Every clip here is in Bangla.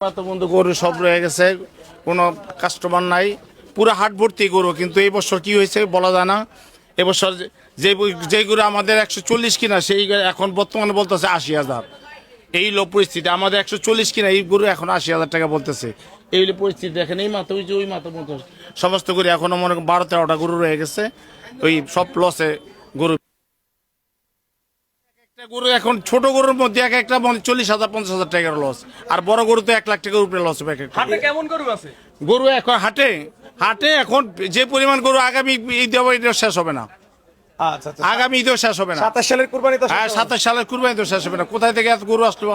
তো বন্ধু গরু সব রয়ে গেছে, কোনো কাস্টমার নাই, পুরো হাট ভর্তি গরু। কিন্তু এই বছর কি হয়েছে বলা যায় না। এবছর যে যে গরু আমাদের 140 কিনা, সেই এখন বর্তমানে বলতেছে 80,000। এই লো পরিস্থিতি, আমাদের 140 কিনা এই গরু এখন 80,000 টাকা বলতেছে। এই হলো পরিস্থিতি। দেখেন এই মাথা ওই যে ওই মাথা মতো সমস্ত গরু এখনো মনে 12-13টা গরু রয়ে গেছে, ওই সব লসে গরু। গরু এখন ছোট গরুর মধ্যে এক একটা 40,000-50,000 টাকার লস, আর বড় গরু তো 1 লাখ টাকার উপরে লস হবে। হাটে কেমন গরু আছে? গরু এখন হাটে হাটে এখন যে পরিমাণ গরু, আগামী ঈদ এটা শেষ হবে না। আচ্ছা আচ্ছা, আগামী ঈদেও শেষ হবে না। 27 সালের কুরবানি তো হ্যাঁ, 27 সালের কুরবানি তো শেষ হবে না। কোথায় থেকে এত গরু আসলো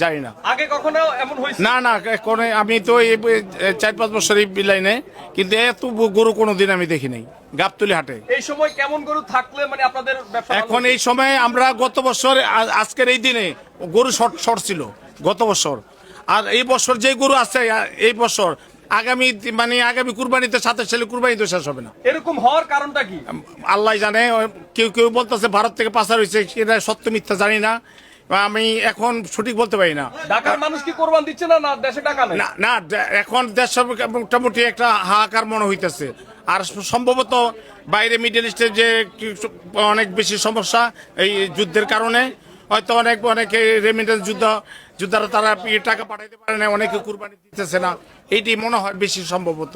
জানি না। আগে কখনো এমন হয়েছে? না না, কোনো আমি তো এই 4-5 বছর এই লাইনে, কিন্তু এত গরু কোনোদিন আমি দেখি নাই গাবতলী হাটে। এই সময় কেমন গরু থাকলে মানে আপনাদের ব্যবসা ভালো এখন হতো? এই সময় আমরা গত বছর আজকের এই দিনে গরু শর্ট ছিল গত বছর, আর এই বছর যে গরু আছে এই বছর আগামী আগামী কুরবানিতে 27 সালে কুরবানি তো শেষ হবে না। এরকম হওয়ার কারণটা কি? আল্লাহ জানে। কেউ কেউ বলতেছে ভারত থেকে পাচার হয়েছে, সেটা সত্য মিথ্যা জানি না, আমি এখন সঠিক বলতে পারি না। ঢাকার মানুষ কি কোরবান দিচ্ছে না, না দেশে টাকা নেই? না না, এখন দেশ মোটামুটি একটা হাহাকার মনে হইতেছে। আর সম্ভবত বাইরে মিডল ইস্টে যে অনেক বেশি সমস্যা এই যুদ্ধের কারণে, হয়তো অনেকে রেমিটেন্স যোদ্ধারা তারা টাকা পাঠাইতে পারে না, অনেকে কুরবানি দিতেছে না, এইটি মনে হয় বেশি সম্ভবত।